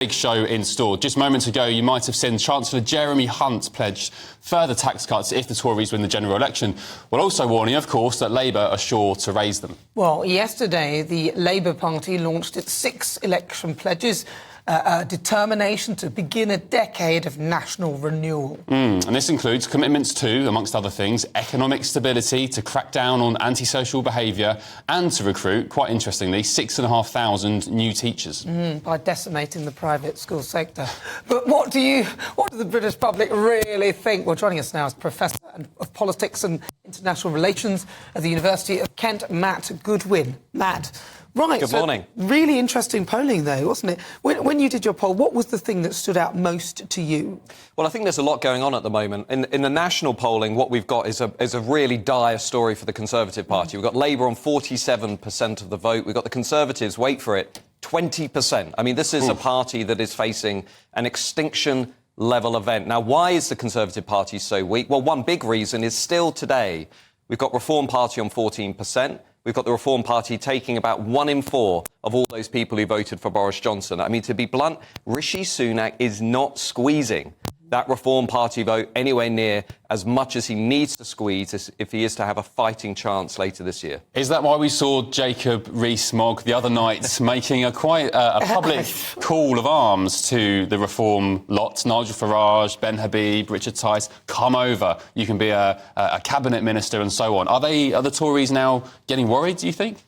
Big show in store. Just moments ago, you might have seen Chancellor Jeremy Hunt pledge further tax cuts if the Tories win the general election, while also warning, of course, that Labour are sure to raise them. Well, yesterday, the Labour Party launched its 6 election pledges, a determination to begin a decade of national renewal. And this includes commitments to, amongst other things, economic stability, to crack down on antisocial behaviour and to recruit, quite interestingly, 6,500 new teachers. By decimating the private school sector. But what do the British public really think? Well, joining us now is Professor of Politics and International Relations at the University of Kent, Matt Goodwin. Matt. Right. Good morning. Really interesting polling, though, wasn't it? When you did your poll, what was the thing that stood out most to you? Well, I think there's a lot going on at the moment. In the national polling, what we've got is a really dire story for the Conservative Party. We've got Labour on 47% of the vote. We've got the Conservatives, wait for it, 20%. I mean, this is a party that is facing an extinction-level event. Now, why is the Conservative Party so weak? Well, one big reason is still today, we've got Reform Party on 14%. We've got the Reform Party taking about 1 in 4 of all those people who voted for Boris Johnson. I mean, to be blunt, Rishi Sunak is not squeezing that Reform Party vote anywhere near as much as he needs to squeeze if he is to have a fighting chance later this year. Is that why we saw Jacob Rees-Mogg the other night making a public call of arms to the Reform lot? Nigel Farage, Ben Habib, Richard Tice, come over. You can be a cabinet minister and so on. Are the Tories now getting worried, do you think?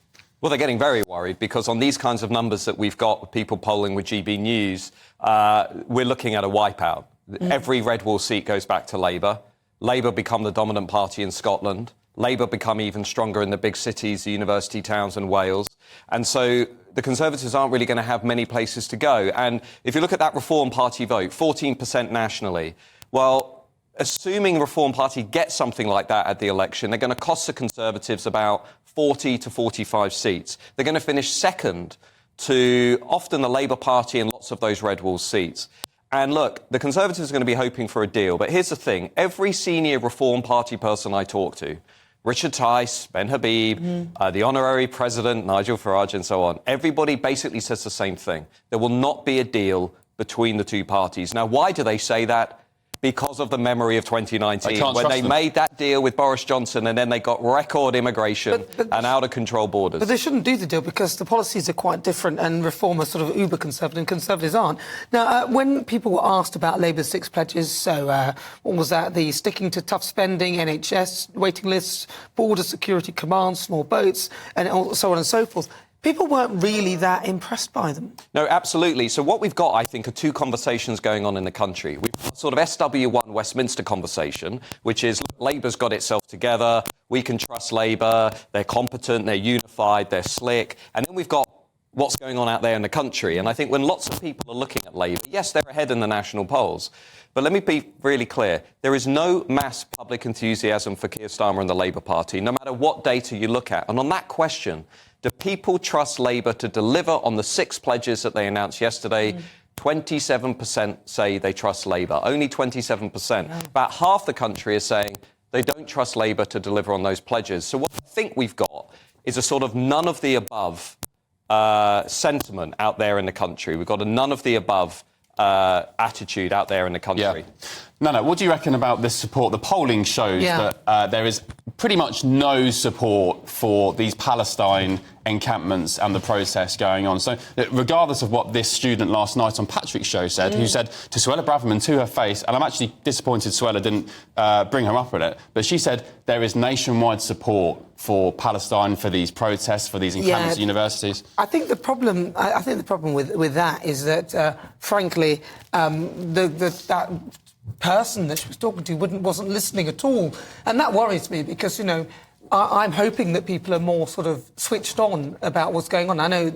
Well, they're getting very worried because on these kinds of numbers that we've got with people polling with GB News, we're looking at a wipeout. Every red wall seat goes back to Labour. Labour become the dominant party in Scotland. Labour become even stronger in the big cities, the university towns and Wales. And so the Conservatives aren't really going to have many places to go. And if you look at that Reform Party vote, 14% nationally, well, assuming Reform Party gets something like that at the election, they're going to cost the Conservatives about 40 to 45 seats. They're going to finish second to often the Labour Party in lots of those red wall seats. And look, the Conservatives are going to be hoping for a deal. But here's the thing. Every senior Reform Party person I talk to, Richard Tice, Ben Habib, the honorary president, Nigel Farage, and so on, everybody basically says the same thing. There will not be a deal between the two parties. Now, why do they say that? Because of the memory of 2019, when they made that deal with Boris Johnson and then they got record immigration and out-of-control borders. But they shouldn't do the deal because the policies are quite different and Reform are sort of uber-conservative and Conservatives aren't. Now, when people were asked about Labour's 6 pledges, so what was that? The sticking to tough spending, NHS waiting lists, border security commands, small boats, and so on and so forth. People weren't really that impressed by them. No, absolutely. So what we've got, I think, are 2 conversations going on in the country. We've got sort of SW1 Westminster conversation, which is Labour's got itself together, we can trust Labour, they're competent, they're unified, they're slick. And then we've got what's going on out there in the country. And I think when lots of people are looking at Labour, yes, they're ahead in the national polls. But let me be really clear. There is no mass public enthusiasm for Keir Starmer and the Labour Party, no matter what data you look at. And on that question, do people trust Labour to deliver on the 6 pledges that they announced yesterday? 27% say they trust Labour. Only 27%. Yeah. About half the country is saying they don't trust Labour to deliver on those pledges. So what I think we've got is a sort of none of the above sentiment out there in the country. We've got a none of the above attitude out there in the country. Yeah. No, what do you reckon about this support? The polling shows that there is pretty much no support for these Palestine encampments and the protests going on. So regardless of what this student last night on Patrick's show said, who said to Suella Braverman to her face, and I'm actually disappointed Suella didn't bring her up with it, but she said there is nationwide support for Palestine, for these protests, for these encampments at universities. I think the problem with that is that, frankly, that person that she was talking to wasn't listening at all. And that worries me because, you know, I'm hoping that people are more sort of switched on about what's going on. I know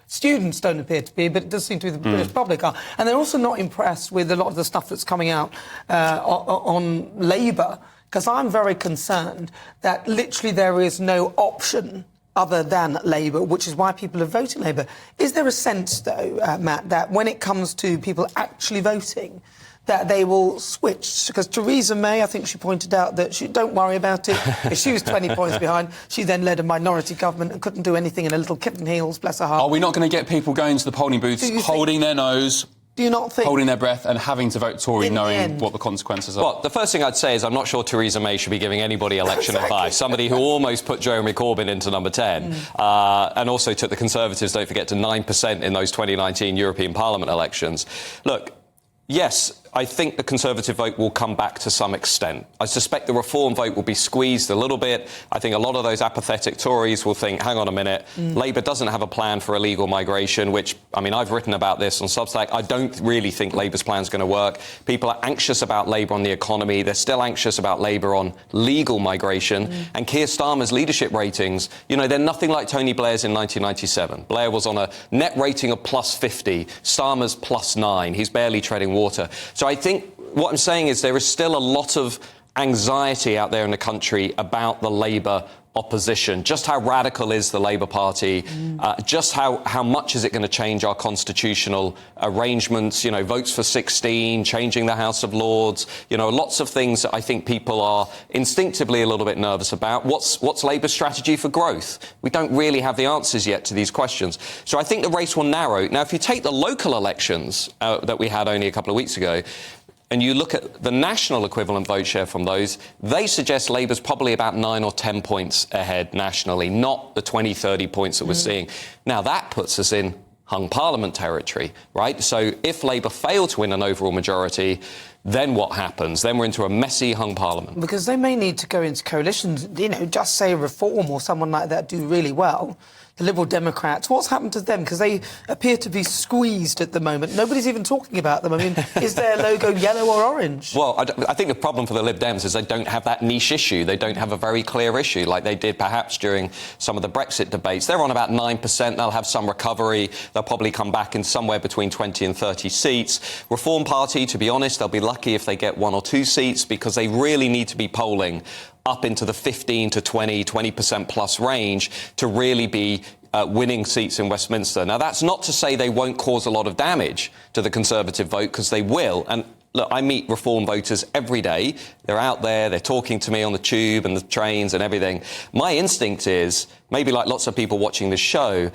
students don't appear to be, but it does seem to be the British public are. And they're also not impressed with a lot of the stuff that's coming out on Labour, because I'm very concerned that literally there is no option other than Labour, which is why people are voting Labour. Is there a sense, though, Matt, that when it comes to people actually voting, that they will switch. Because Theresa May, I think she pointed out that don't worry about it. If she was 20 points behind, she then led a minority government and couldn't do anything in her little kitten heels, bless her heart. Are we not going to get people going to the polling booths, holding their nose, do you not think, holding their breath and having to vote Tory knowing what the consequences are? Well, the first thing I'd say is I'm not sure Theresa May should be giving anybody election advice. Somebody who almost put Jeremy Corbyn into number 10 and also took the Conservatives, don't forget, to 9% in those 2019 European Parliament elections. Look, yes, I think the Conservative vote will come back to some extent. I suspect the Reform vote will be squeezed a little bit. I think a lot of those apathetic Tories will think, hang on a minute, Labour doesn't have a plan for illegal migration, which, I mean, I've written about this on Substack. I don't really think Labour's plan is going to work. People are anxious about Labour on the economy. They're still anxious about Labour on legal migration. And Keir Starmer's leadership ratings, you know, they're nothing like Tony Blair's in 1997. Blair was on a net rating of +50. Starmer's +9. He's barely treading water. So I think what I'm saying is there is still a lot of anxiety out there in the country about the Labour opposition. Just how radical is the Labour Party? Just how much is it going to change our constitutional arrangements? You know, votes for 16, changing the House of Lords. You know, lots of things that I think people are instinctively a little bit nervous about. What's Labour's strategy for growth? We don't really have the answers yet to these questions. So I think the race will narrow. Now, if you take the local elections that we had only a couple of weeks ago, and you look at the national equivalent vote share from those, they suggest Labour's probably about 9 or 10 points ahead nationally, not the 20, 30 points that we're seeing. Now, that puts us in hung parliament territory, right? So if Labour fail to win an overall majority, then what happens? Then we're into a messy hung parliament. Because they may need to go into coalitions, you know, just say Reform or someone like that do really well. The Liberal Democrats, what's happened to them? Because they appear to be squeezed at the moment. Nobody's even talking about them. I mean, is their logo yellow or orange? Well, I think the problem for the Lib Dems is they don't have that niche issue. They don't have a very clear issue like they did perhaps during some of the Brexit debates. They're on about 9%. They'll have some recovery. They'll probably come back in somewhere between 20 and 30 seats. Reform Party, to be honest, they'll be lucky if they get 1 or 2 seats because they really need to be polling up into the 15 to 20% plus range to really be winning seats in Westminster. Now, that's not to say they won't cause a lot of damage to the Conservative vote, because they will. And look, I meet Reform voters every day. They're out there, they're talking to me on the tube and the trains and everything. My instinct is, maybe like lots of people watching this show,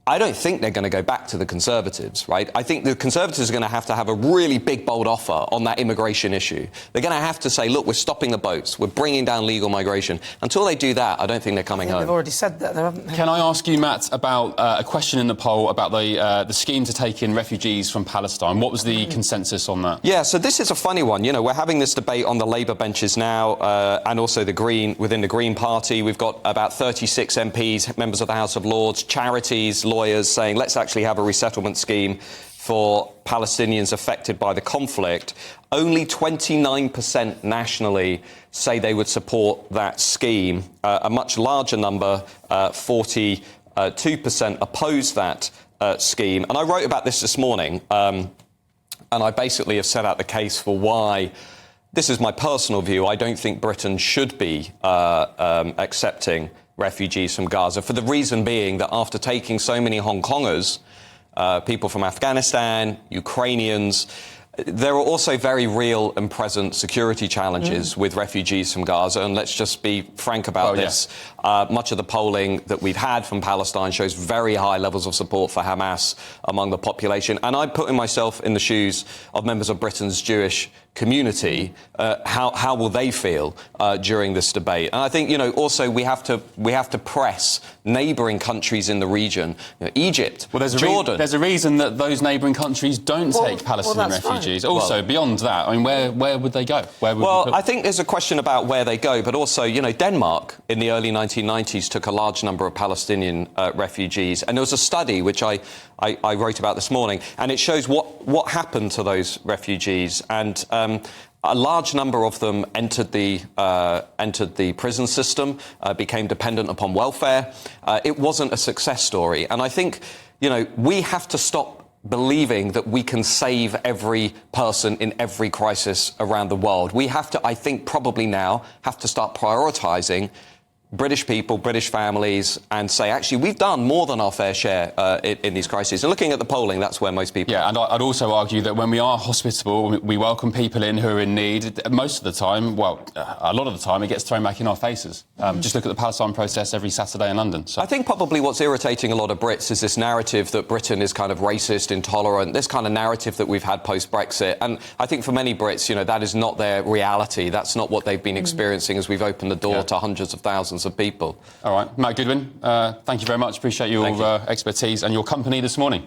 I don't think they're going to go back to the Conservatives, right? I think the Conservatives are going to have a really big, bold offer on that immigration issue. They're going to have to say, look, we're stopping the boats, we're bringing down legal migration. Until they do that, I don't think they're coming home. They've already said that, haven't they? Can I ask you, Matt, about a question in the poll about the scheme to take in refugees from Palestine? What was the consensus on that? Yeah, so this is a funny one. You know, we're having this debate on the Labour benches now and also within the Green Party. We've got about 36 MPs, members of the House of Lords, charities, lawyers saying let's actually have a resettlement scheme for Palestinians affected by the conflict. Only 29% nationally say they would support that scheme. A much larger number, 42%, oppose that scheme. And I wrote about this morning, and I basically have set out the case for why. This is my personal view. I don't think Britain should be accepting refugees from Gaza, for the reason being that after taking so many Hong Kongers, people from Afghanistan, Ukrainians, there are also very real and present security challenges with refugees from Gaza, and let's just be frank about this. Much of the polling that we've had from Palestine shows very high levels of support for Hamas among the population, and I'm putting myself in the shoes of members of Britain's Jewish community. How will they feel during this debate? And I think, you know, also we have to press neighbouring countries in the region, you know, Egypt, Jordan. There's a reason that those neighbouring countries don't take Palestinian refugees. Fine. Also, beyond that, I mean, where would they go? I think there's a question about where they go, but also, you know, Denmark in the early 1990s took a large number of Palestinian refugees, and there was a study which I wrote about this morning, and it shows what happened to those refugees, and a large number of them entered the prison system, became dependent upon welfare. It wasn't a success story, and I think, you know, we have to stop believing that we can save every person in every crisis around the world. We have to, I think, probably now have to start prioritising British people, British families, and say, actually, we've done more than our fair share in these crises. And looking at the polling, that's where most people are. Yeah, and I'd also argue that when we are hospitable, we welcome people in who are in need. Most of the time, well, a lot of the time, it gets thrown back in our faces. Just look at the Palestine protest every Saturday in London. So. I think probably what's irritating a lot of Brits is this narrative that Britain is kind of racist, intolerant, this kind of narrative that we've had post-Brexit. And I think for many Brits, you know, that is not their reality. That's not what they've been experiencing as we've opened the door to hundreds of thousands of people. All right. Matt Goodwin, thank you very much. Appreciate your expertise and your company this morning.